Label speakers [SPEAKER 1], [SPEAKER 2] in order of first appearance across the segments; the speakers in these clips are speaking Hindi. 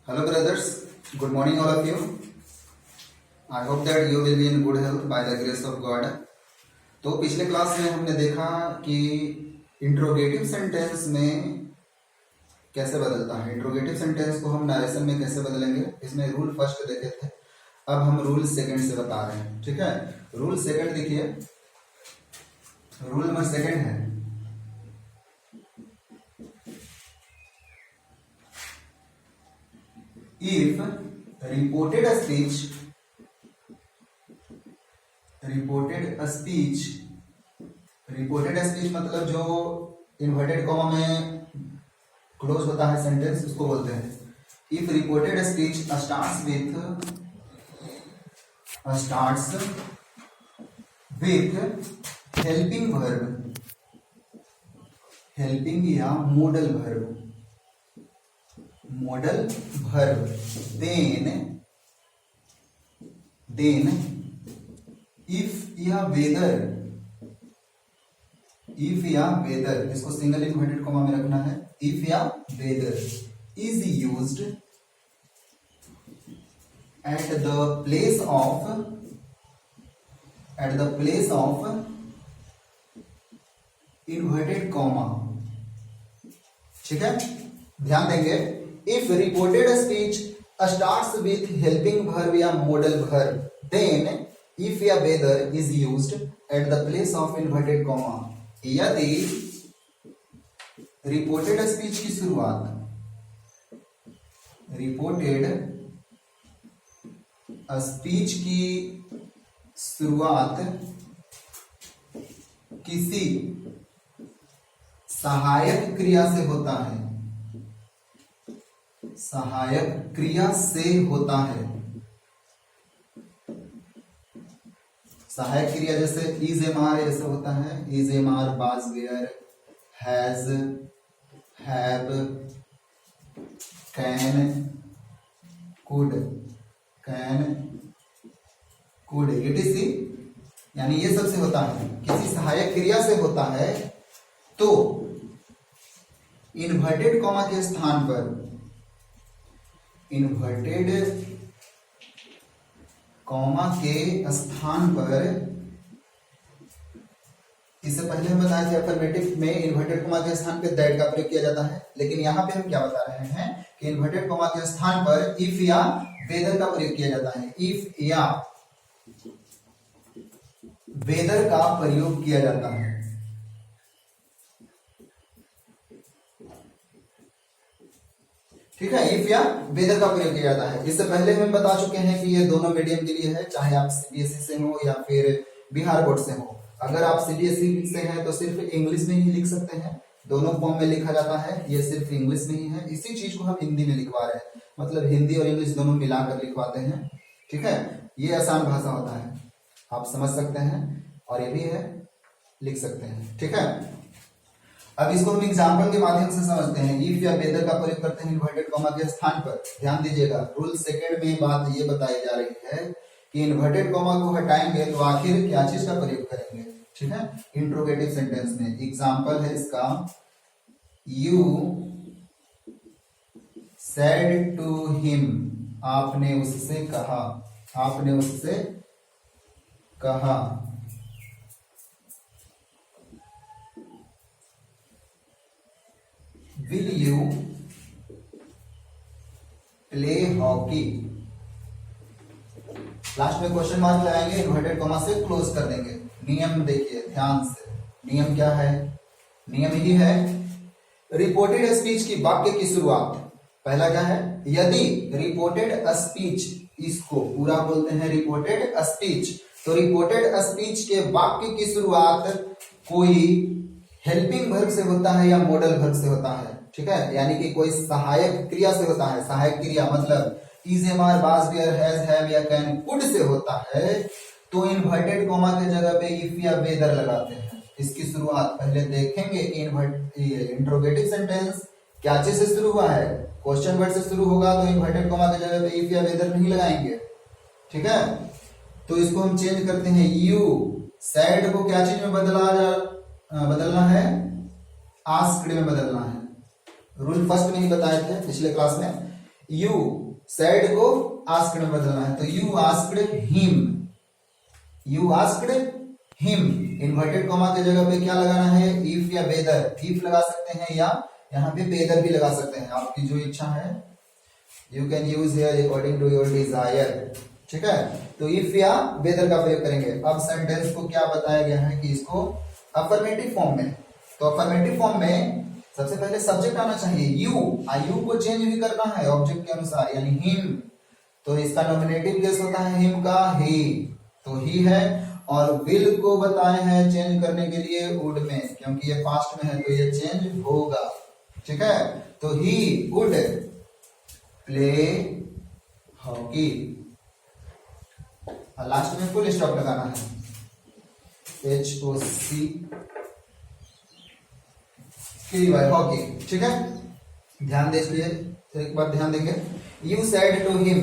[SPEAKER 1] Hello brothers, good morning all of you. I hope that you will be in good health by the grace of God. तो पिछले क्लास में हमने देखा कि इंट्रोगेटिव सेंटेंस में कैसे बदलता है। इंट्रोगेटिव सेंटेंस को हम नरेशन में कैसे बदलेंगे, इसमें रूल फर्स्ट देखे थे। अब हम रूल सेकंड से बता रहे हैं। ठीक है, रूल सेकंड देखिए, रूल नंबर सेकंड है if reported speech मतलब जो इन्वर्टेड कॉमा में क्लोज होता है सेंटेंस, उसको बोलते हैं if reported speech starts with helping या modal verb, then if या whether इसको सिंगल इन्वर्टेड कॉमा में रखना है। if या whether is used at the place of inverted comma. ठीक है, ध्यान देंगे। If reported speech starts with helping verb या modal verb, then if या whether is used at the place of inverted comma। यदि रिपोर्टेड स्पीच की शुरुआत किसी सहायक क्रिया से होता है, सहायक क्रिया जैसे इज एम आर ऐसे होता है, is am are, was, were, has, have, can, could etc, यानी ये सबसे होता है, किसी सहायक क्रिया से होता है। तो इन्वर्टेड कॉमा के स्थान पर इससे पहले हम बताए थे अफर्मेटिव में इन्वर्टेड कॉमा के स्थान पर दैट का प्रयोग किया जाता है, लेकिन यहां पे हम क्या बता रहे हैं कि इन्वर्टेड कॉमा के स्थान पर इफ या वेदर का प्रयोग किया जाता है। इफ या वेदर का प्रयोग किया जाता है। ठीक है, इफ या वेदर का प्रयोग किया जाता है। इससे पहले हम बता चुके हैं कि ये दोनों मीडियम के लिए है, चाहे आप सीबीएसई से हो या फिर बिहार बोर्ड से हो। अगर आप सीबीएसई से हैं तो सिर्फ इंग्लिश में ही लिख सकते हैं, दोनों फॉर्म में लिखा जाता है। ये सिर्फ इंग्लिश में ही है, इसी चीज को हम हिंदी में लिखवा रहे हैं, मतलब हिंदी और इंग्लिश दोनों मिलाकर लिखवाते हैं। ठीक है, ये आसान भाषा होता है, आप समझ सकते हैं, और ये भी है, लिख सकते हैं। ठीक है, अब इसको हम एग्जाम्पल के माध्यम से समझते हैं। इफ या वेदर का प्रयोग करते हैं इन्वर्टेड कॉमा के स्थान पर। ध्यान दीजिएगा, रूल सेकंड में बात ये बताई जा रही है कि इन्वर्टेड कॉमा को हटाएंगे तो आखिर क्या चीज का प्रयोग करेंगे। ठीक है, इंट्रोगेटिव सेंटेंस में एग्जाम्पल है इसका, यू सेड टू हिम, आपने उससे कहा, Will you play hockey? Last में क्वेश्चन मार्क लगाएंगे, इन्वर्टेड कॉमा से क्लोज कर देंगे। नियम देखिए ध्यान से, नियम क्या है? नियम ही है रिपोर्टेड स्पीच की वाक्य की शुरुआत। पहला क्या है? यदि रिपोर्टेड स्पीच, इसको पूरा बोलते हैं रिपोर्टेड स्पीच, तो रिपोर्टेड स्पीच के वाक्य की शुरुआत कोई हेल्पिंग वर्ब से होता है या मॉडल वर्ब से होता है। ठीक है, यानी कि कोई सहायक क्रिया से होता है। सहायक क्रिया मतलब is am are, was, were, has, have या कैन, कुड से होता है, तो इन्वर्टेड कॉमा के जगह पे इफ या वेदर लगाते हैं। इसकी शुरुआत पहले देखेंगे कि इंट्रोगेटिव सेंटेंस क्या चीज से शुरू हुआ है, क्वेश्चन वर्ड से शुरू होगा, तो इन्वर्टेड कॉमा के जगह पे इफ या वेदर नहीं लगाएंगे। ठीक है, तो इसको हम चेंज करते हैं। यू सैड को क्या चीज में बदलना है, आस्क्ड में बदलना है। रूल फर्स्ट में ही बताए थे पिछले क्लास में। यू सैड को आस्क्ड में बदलना है, तो you asked him, you asked him. Inverted comma के जगह पे क्या लगाना है, इफ या वेदर, इफ लगा सकते हैं या यहाँ पे वेदर भी लगा सकते हैं, आपकी जो इच्छा है। You can use here according to your desire, ठीक है। तो इफ या वेदर का प्रयोग करेंगे। अब सेंटेंस को क्या बताया गया है कि इसको अफर्मेटिव फॉर्म में, तो अफर्मेटिव फॉर्म में सबसे पहले सब्जेक्ट आना चाहिए यू, यू को चेंज भी करना है ऑब्जेक्ट के अनुसार, यानी हिम, तो इसका नॉमिनेटिव केस होता है हिम का ही, तो ही है। और विल को बताए हैं चेंज करने के लिए वुड में, क्योंकि ये पास्ट में है तो ये चेंज होगा, ठीक है। तो ही वुड प्ले हॉकी, और लास्ट में फुल स्टॉप लगाना है, HOC हॉकी, ठीक है। ध्यान दे इसलिए तो एक बार ध्यान देंगे। You said to him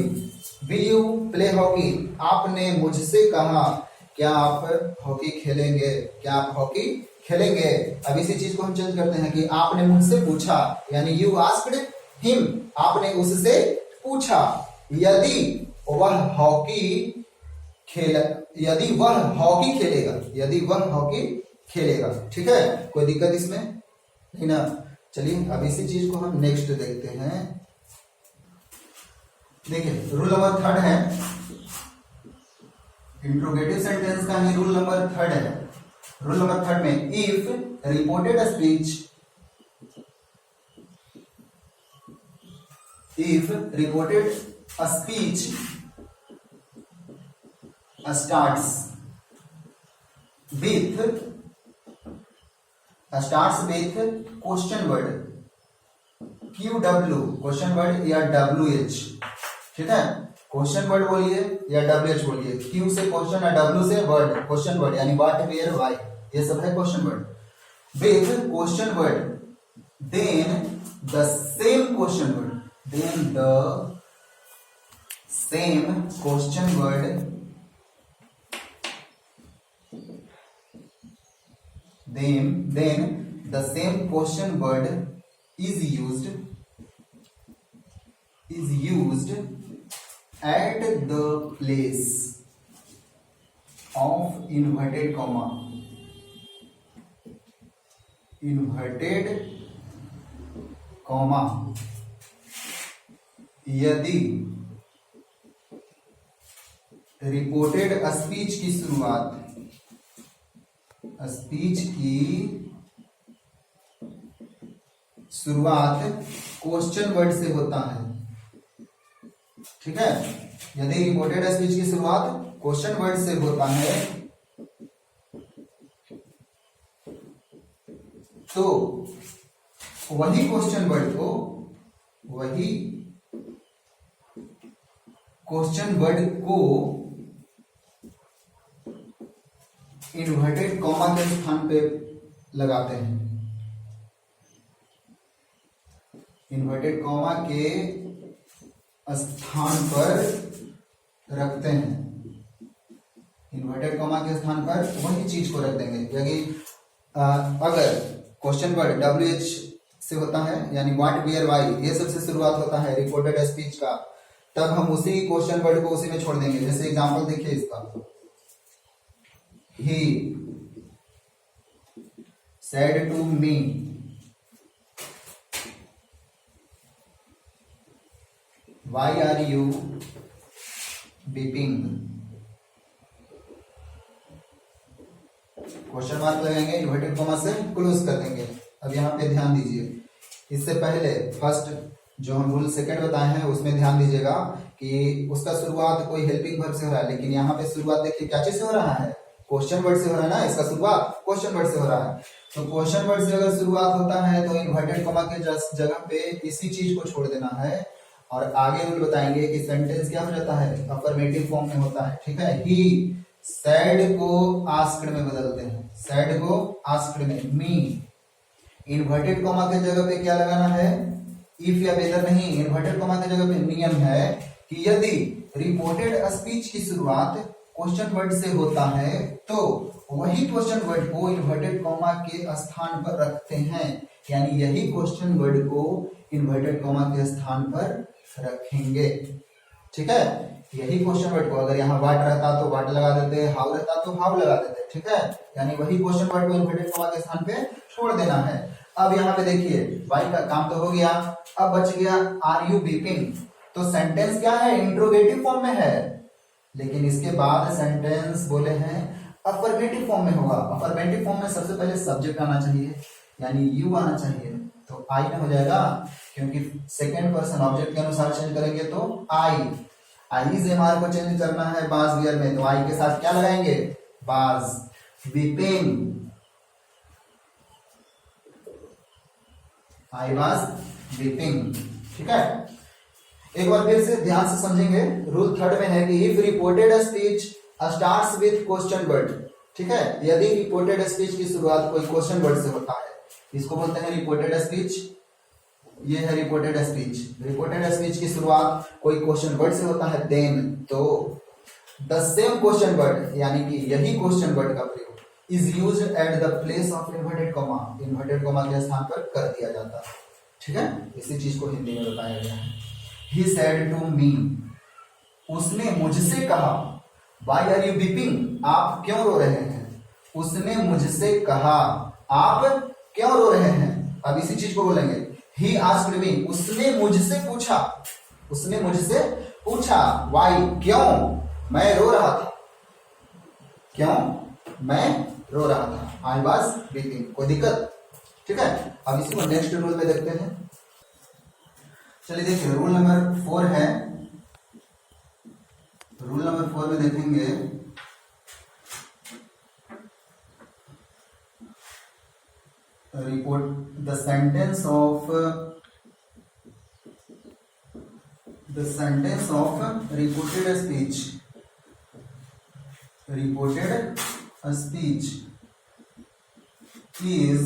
[SPEAKER 1] will you play hockey, आपने मुझसे कहा क्या आप हॉकी खेलेंगे, क्या आप हॉकी खेलेंगे। अब इसी चीज को हम चेंज करते हैं कि आपने मुझसे पूछा, यानी यू आस्क्ड हिम, आपने उससे पूछा यदि वह हॉकी यदि वह हॉकी खेलेगा, यदि वह हॉकी खेलेगा, ठीक है। कोई दिक्कत इसमें नहीं ना। चलिए अब इसी चीज को हम नेक्स्ट देखते हैं। देखिए रूल नंबर 3 है, इंट्रोगेटिव सेंटेंस का ही रूल नंबर 3 है। रूल नंबर 3 में if reported speech, if reported a speech starts with question word QW, question word या WH, ठीक है। क्वेश्चन वर्ड बोलिए या WH बोलिए, Q से क्वेश्चन या W से वर्ड, क्वेश्चन वर्ड यानी व्हाट वेयर व्हाई, ये सब है question word. With question word then the same question word, then the same question word then the same question word is used at the place of inverted comma यदि रिपोर्टेड स्पीच की शुरुआत क्वेश्चन वर्ड से होता है, ठीक है। यदि रिपोर्टेड स्पीच की शुरुआत क्वेश्चन वर्ड से होता है तो वही क्वेश्चन वर्ड को इन्वर्टेड कॉमा के स्थान पे लगाते हैं, इन्वर्टेड कॉमा के स्थान पर रखते हैं, इन्वर्टेड कॉमा के स्थान पर वही चीज को रख देंगे। यदि अगर क्वेश्चन वर्ड WH से होता है यानी व्हाट वेयर व्हाई, ये सबसे शुरुआत होता है रिपोर्टेड स्पीच का, तब हम उसी क्वेश्चन वर्ड को उसी में छोड़ देंगे। जैसे एग्जांपल देखिए इसका, he said to me, why are you weeping, question mark लगाएंगे, इन्वर्टेड कॉमा से क्लोज कर देंगे। अब यहाँ पे ध्यान दीजिए, इससे पहले फर्स्ट जो हम रूल सेकंड बताए हैं उसमें ध्यान दीजिएगा कि उसका शुरुआत कोई हेल्पिंग वर्ब से हो रहा है, लेकिन यहाँ पे शुरुआत देखिए क्या चीज से हो रहा है, क्वेश्चन वर्ड से हो रहा है ना, इसका शुरुआत क्वेश्चन वर्ड से हो रहा है। तो क्वेश्चन वर्ड से अगर शुरुआत होता है तो इन्वर्टेड कॉमा के जगह पे इसी चीज को छोड़ देना है। और आगे रूल बताएंगे कि सेंटेंस क्या हो जाता है, अफर्मेटिव फॉर्म में होता है, ठीक है। ही सैड को आस्क्ड में बदलते हैं, सैड को आस्क्ड में, मी इन्वर्टेड कॉमा के जगह पे क्या लगाना है, इफ या वेदर नहीं, इन्वर्टेड कॉमा के जगह पे नियम है कि यदि रिपोर्टेड स्पीच की शुरुआत क्वेश्चन वर्ड से होता है तो वही क्वेश्चन वर्ड को इन्वर्टेड कॉमा के स्थान पर रखते हैं, यानी यही क्वेश्चन वर्ड को इन्वर्टेड कॉमा के स्थान पर रखेंगे। ठीक है, यही क्वेश्चन वर्ड को अगर यहाँ वाट रहता तो वाट लगा देते, हाउ रहता तो हाउ लगा देते। ठीक है, यानी वही क्वेश्चन वर्ड को इन्वर्टेड कॉमा के स्थान पे छोड़ देना है। अब यहाँ पे देखिए वाई का काम तो हो गया, अब बच गया आर यू वीपिंग। तो सेंटेंस क्या है, इंट्रोगेटिव फॉर्म में है, लेकिन इसके बाद सेंटेंस बोले हैं अफर्मेटिव फॉर्म में होगा। अफर्मेटिव फॉर्म में सबसे पहले सब्जेक्ट आना चाहिए, यानी यू आना चाहिए, तो आई में हो जाएगा, क्योंकि सेकंड पर्सन ऑब्जेक्ट के अनुसार चेंज करेंगे तो आई। आई से एमआर को चेंज करना है बाज वियर में, तो आई के साथ क्या लगाएंगे, बाज। Weeping, I was weeping. ठीक है, एक बार फिर से ध्यान से समझेंगे। रूल थर्ड में है कि if reported speech starts with question word. ठीक है, यदि रिपोर्टेड स्पीच की शुरुआत कोई क्वेश्चन वर्ड से होता है, इसको बोलते हैं रिपोर्टेड स्पीच। ये है रिपोर्टेड स्पीच। रिपोर्टेड स्पीच की शुरुआत कोई क्वेश्चन वर्ड से होता है, देन तो द सेम क्वेश्चन वर्ड, यानी कि यही क्वेश्चन वर्ड का प्रयोग is used at the place of inverted comma, inverted comma के स्थान पर कर दिया जाता है। ठीक है, इसी चीज को हिंदी में बताया गया है। He said to me, उसने मुझसे कहा, Why are you weeping? आप क्यों रो रहे हैं? उसने मुझसे कहा, आप क्यों रो रहे हैं? अब इसी चीज को बोलेंगे, He asked me, उसने मुझसे पूछा, उसने मुझसे पूछा, Why? क्यों? मैं रो रहा था, क्यों? मैं रो रहा था। I was weeping, कोई दिक्कत? ठीक है, अब इसी को नेक्स्ट रूल में देखते हैं। चलिए देखिए, रूल नंबर 4 है। रूल नंबर 4 में देखेंगे report the sentence of reported speech. Reported speech is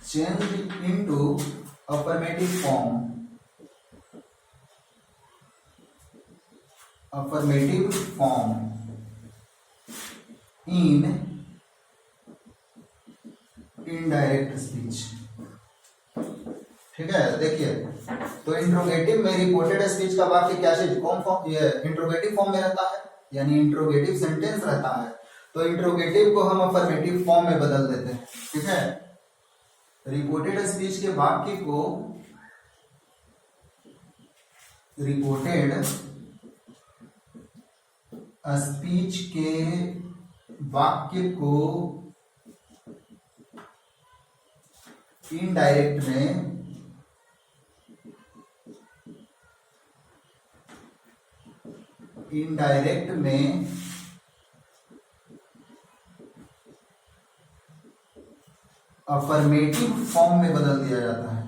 [SPEAKER 1] changed into affirmative form in indirect speech। ठीक है, देखिए तो इंट्रोगेटिव में रिपोर्टेड स्पीच का वाक्य क्या चीज कौन फॉर्म, ये इंट्रोगेटिव फॉर्म में रहता है, यानी इंट्रोगेटिव सेंटेंस रहता है, तो इंट्रोगेटिव को हम अफर्मेटिव फॉर्म में बदल देते हैं। ठीक है, रिपोर्टेड स्पीच के वाक्य को रिपोर्टेड स्पीच के वाक्य को इनडायरेक्ट में अफर्मेटिव फॉर्म में बदल दिया जाता है।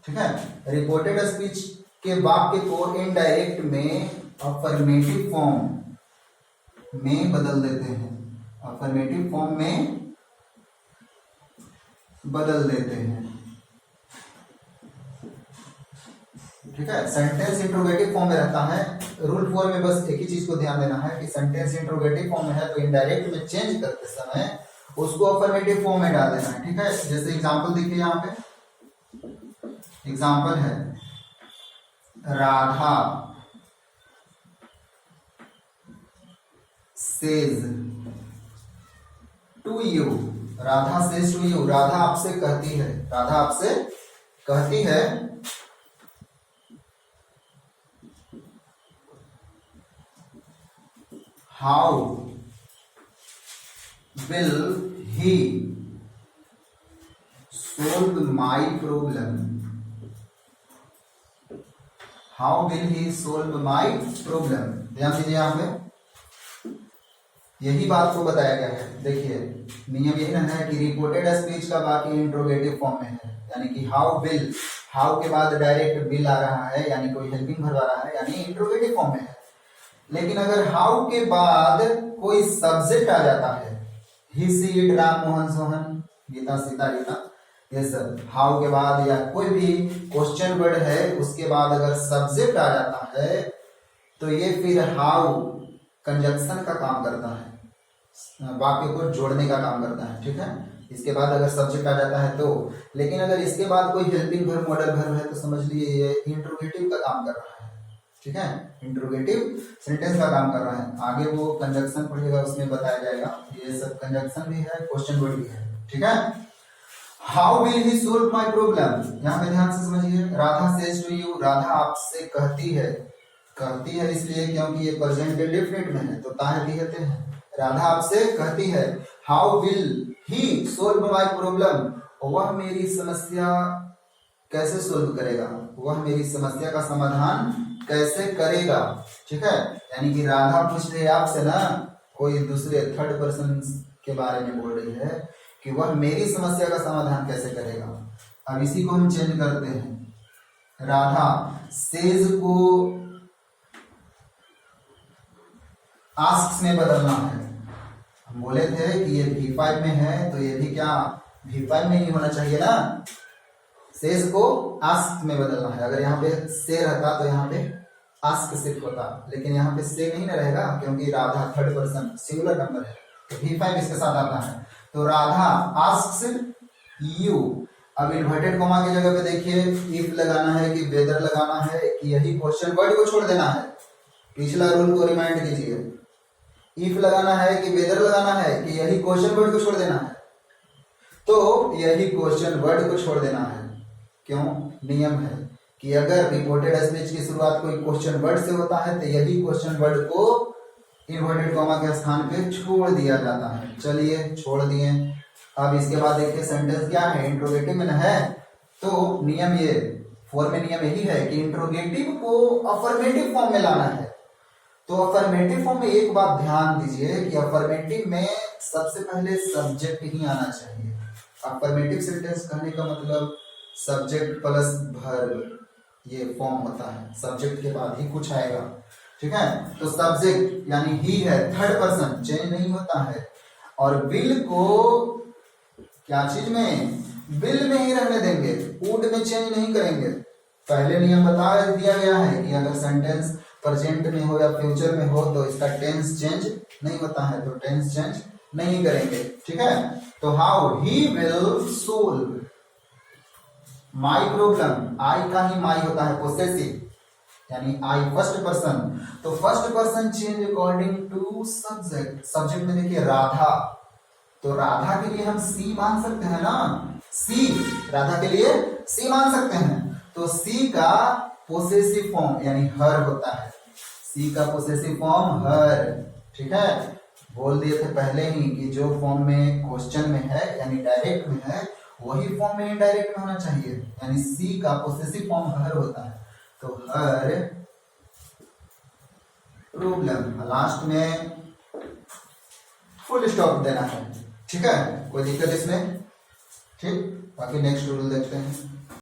[SPEAKER 1] ठीक है, रिपोर्टेड स्पीच के वाक्य को इनडायरेक्ट में अफर्मेटिव फॉर्म में बदल देते हैं, अफर्मेटिव फॉर्म में बदल देते हैं। ठीक है, सेंटेंस इंट्रोगेटिव फॉर्म में रहता है। रूल 4 में बस एक ही चीज को ध्यान देना है कि सेंटेंस इंट्रोगेटिव फॉर्म में है तो इनडायरेक्ट में चेंज करते समय उसको अफर्मेटिव फॉर्म में डाल देना है। ठीक है, जैसे एग्जांपल देखिए, यहाँ पे एग्जांपल है, Radha says to you. Radha says to you, Radha आपसे कहती है, राधा आपसे कहती है how will he solve my problem? How will he solve my problem? ध्यान दीजिए, यहाँ पे यही बात को बताया गया है। देखिए नियम यही ना है कि रिपोर्टेड स्पीच का वाक्य इंट्रोगेटिव फॉर्म में है, यानी कि हाउ विल, हाउ के बाद डायरेक्ट विल आ रहा है, यानी कोई हेल्पिंग वर्ब आ रहा है, यानी इंट्रोगेटिव फॉर्म में है। लेकिन अगर हाउ के बाद कोई सब्जेक्ट आ जाता है, ही सी इट राम मोहन सोहन गीता सीता रीता, ये सब हाउ के बाद या कोई भी क्वेश्चन वर्ड है उसके बाद अगर सब्जेक्ट आ जाता है तो ये फिर हाउ कंजक्शन का काम करता है, वाक्य को जोड़ने का काम करता है। ठीक है, इसके बाद अगर सब्जेक्ट आ जाता है तो। लेकिन अगर इसके बाद कोई हेल्पिंग वर्ब मॉडल वर्ब है तो समझ लिए ये इंट्रोगेटिव का काम कर रहा है। ठीक है, इंट्रोगेटिव सेंटेंस का काम कर रहा है। आगे वो कंजक्शन पढ़ेगा, उसमें बताया जाएगा। ये सब कंजक्शन भी है, क्वेश्चन वर्ड भी है। ठीक है, how will he solve my problem, यहाँ पे ध्यान से समझिए। Radha says to you, Radha आपसे कहती है। कहती है इसलिए क्योंकि ये प्रेजेंट इंडेफिनिट में है तो ताहे दिखते हैं। राधा आपसे कहती है, how will he solve my problem, वह मेरी समस्या कैसे सोल्व करेगा, वह मेरी समस्या का समाधान कैसे करेगा। ठीक है, यानी कि राधा पूछ रही है आपसे ना, कोई दूसरे थर्ड पर्सन के बारे में बोल रही है कि वह मेरी समस्या का समाधान कैसे करेगा। अब इसी को हम चेंज करते हैं। राधा सेज को आस्क्स में बदलना है। हम बोले थे कि ये V5 में है तो ये भी क्या V5 में ही होना चाहिए ना। सेज को आस्क में बदलना है। अगर यहाँ पे से रहता तो यहाँ पे आस्क सिर्फ होता, लेकिन यहाँ पे से नहीं ना रहेगा क्योंकि Radha third person singular number है तो V5 इसके साथ आता है। तो राधा आस्क्स यू। अब इन्वर्टेड कॉमा की जगह पे देखिए इफ लगाना है कि वेदर लगाना है कि यही क्वेश्चन वर्ड को छोड़ देना है। पिछला रूल को रिमाइंड कीजिए, इफ लगाना है कि वेदर लगाना है कि यही क्वेश्चन वर्ड को छोड़ देना है। तो यही क्वेश्चन वर्ड को छोड़ देना है। क्यों? नियम है कि अगर रिपोर्टेड स्पीच की शुरुआत कोई क्वेश्चन वर्ड से होता है तो यही क्वेश्चन वर्ड को इन्वर्टेड कॉमा के स्थान पे छोड़ दिया जाता है। चलिए छोड़ दिए। अब इसके बाद देखिए सेंटेंस क्या है, इंट्रोगेटिव में है तो नियम ये 4 में नियम यही है कि इंट्रोगेटिव को अफर्मेटिव फॉर्म में लाना है। तो अफर्मेटिव फॉर्म में एक बात ध्यान दीजिए कि अफर्मेटिव में सबसे पहले सब्जेक्ट ही आना चाहिए। अफर्मेटिव सेंटेंस कहने का मतलब सब्जेक्ट प्लस वर्ब ये फॉर्म होता है, सब्जेक्ट के बाद ही कुछ आएगा। ठीक है, तो सब्जेक्ट यानी ही है, थर्ड पर्सन चेंज नहीं होता है। और विल को क्या चीज में, विल में ही रहने देंगे, वुड में चेंज नहीं करेंगे। पहले नियम बता दिया गया है कि अगर सेंटेंस प्रेजेंट में हो या फ्यूचर में हो तो इसका टेंस चेंज नहीं होता है, तो टेंस चेंज नहीं करेंगे। ठीक है, तो how he will solve my problem, I का ही माई होता है पोसेसिव यानी आई फर्स्ट पर्सन। तो first person change according to subject. Subject में देखिए राधा, तो राधा के लिए हम सी मान सकते हैं ना, सी राधा के लिए सी मान सकते हैं। तो सी का पोसेसिव फॉर्म यानी हर होता है, सी का पोसेसिव फॉर्म हर। ठीक है, बोल दिए थे पहले ही कि जो फॉर्म में क्वेश्चन में है यानी डायरेक्ट में है वही फॉर्म में इनडायरेक्ट में होना चाहिए, यानी सी का पोसेसिव फॉर्म हर होता है। तो हर प्रॉब्लम, लास्ट में फुल स्टॉप देना है। ठीक है, कोई दिक्कत इसमें? ठीक, बाकी नेक्स्ट रूल देखते हैं।